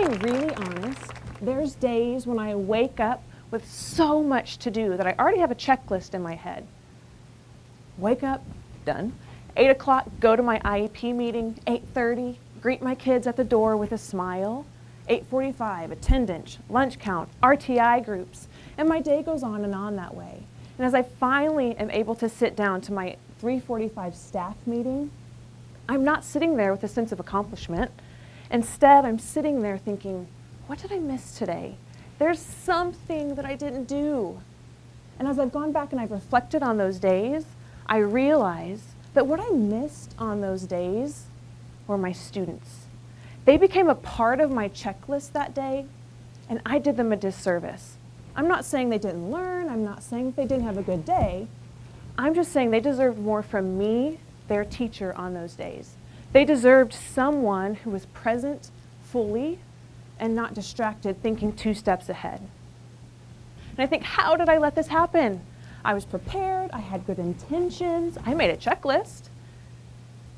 being really honest, there's days when I wake up with so much to do that I already have a checklist in my head. Wake up, done. 8 o'clock, go to my IEP meeting. 8:30, greet my kids at the door with a smile. 8:45, attendance, lunch count, RTI groups, and my day goes on that way. And as I finally am able to sit down to my 3:45 staff meeting, I'm not sitting there with a sense of accomplishment. Instead, I'm sitting there thinking, what did I miss today? There's something that I didn't do. And as I've gone back and I've reflected on those days, I realize that what I missed on those days were my students. They became a part of my checklist that day, and I did them a disservice. I'm not saying they didn't learn. I'm not saying they didn't have a good day. I'm just saying they deserved more from me, their teacher, on those days. They deserved someone who was present fully and not distracted, thinking 2 steps ahead. And I think, how did I let this happen? I was prepared, I had good intentions, I made a checklist.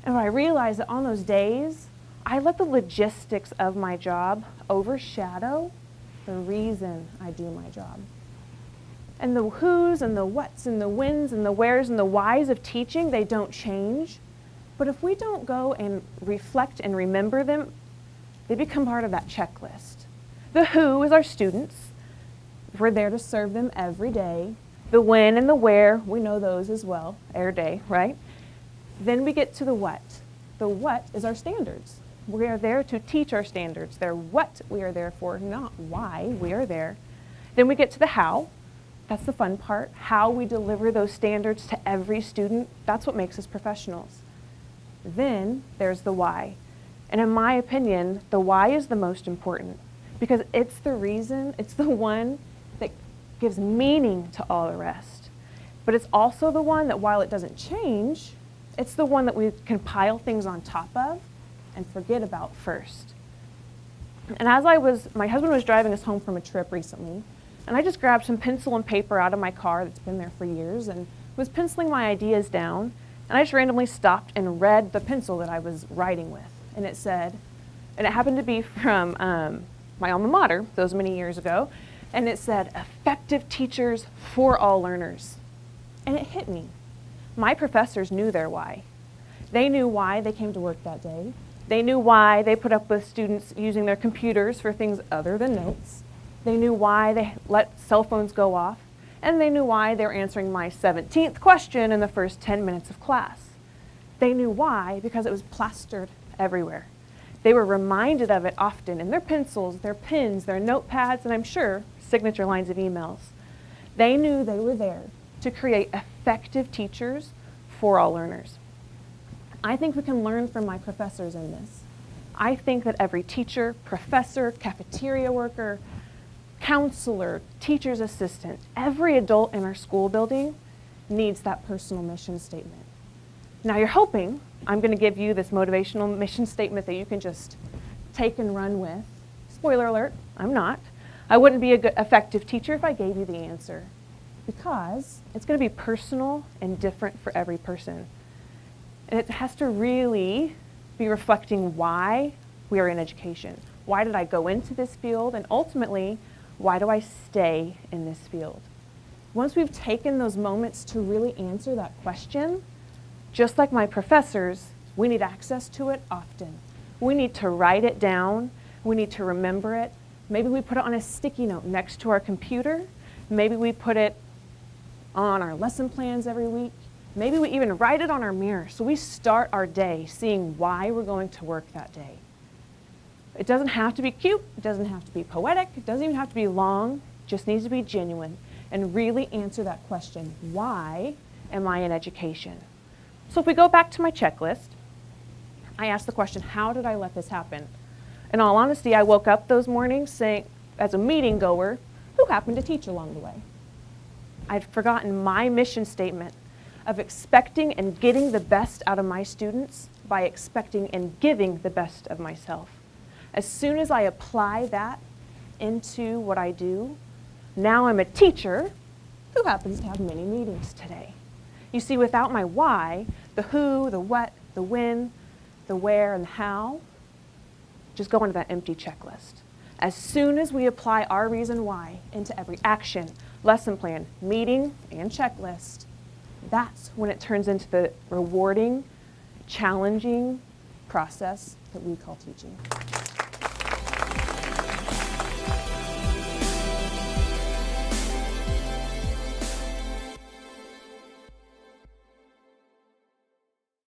And what I realized that on those days, I let the logistics of my job overshadow the reason I do my job. And the who's and the what's and the when's and the where's and the why's of teaching, they don't change. But if we don't go and reflect and remember them, they become part of that checklist. The who is our students. We're there to serve them every day. The when and the where, we know those as well, every day, right? Then we get to the what. The what is our standards. We are there to teach our standards. They're what we are there for, not why we are there. Then we get to the how. That's the fun part. How we deliver those standards to every student, that's what makes us professionals. Then there's the why. And in my opinion, the why is the most important because it's the reason, it's the one that gives meaning to all the rest. But it's also the one that while it doesn't change, it's the one that we can pile things on top of and forget about first. And as my husband was driving us home from a trip recently, and I just grabbed some pencil and paper out of my car that's been there for years and was penciling my ideas down, and I just randomly stopped and read the pencil that I was writing with. And it said, and it happened to be from my alma mater, those many years ago, and it said, effective teachers for all learners. And it hit me. My professors knew their why. They knew why they came to work that day. They knew why they put up with students using their computers for things other than notes. They knew why they let cell phones go off. And they knew why they were answering my 17th question in the first 10 minutes of class. They knew why because it was plastered everywhere. They were reminded of it often in their pencils, their pens, their notepads, and I'm sure signature lines of emails. They knew they were there to create effective teachers for all learners. I think we can learn from my professors in this. I think that every teacher, professor, cafeteria worker, counselor, teacher's assistant, every adult in our school building needs that personal mission statement. Now you're hoping I'm going to give you this motivational mission statement that you can just take and run with. Spoiler alert, I'm not. I wouldn't be a good, effective teacher if I gave you the answer because it's going to be personal and different for every person. And it has to really be reflecting why we are in education. Why did I go into this field? And ultimately, why do I stay in this field? Once we've taken those moments to really answer that question, just like my professors, we need access to it often. We need to write it down. We need to remember it. Maybe we put it on a sticky note next to our computer. Maybe we put it on our lesson plans every week. Maybe we even write it on our mirror so we start our day seeing why we're going to work that day. It doesn't have to be cute. It doesn't have to be poetic. It doesn't even have to be long. It just needs to be genuine and really answer that question, why am I in education? So if we go back to my checklist, I asked the question, how did I let this happen? In all honesty, I woke up those mornings saying, as a meeting goer, who happened to teach along the way. I'd forgotten my mission statement of expecting and getting the best out of my students by expecting and giving the best of myself. As soon as I apply that into what I do, now I'm a teacher who happens to have many meetings today. You see, without my why, the who, the what, the when, the where, and the how just go into that empty checklist. As soon as we apply our reason why into every action, lesson plan, meeting, and checklist, that's when it turns into the rewarding, challenging process that we call teaching.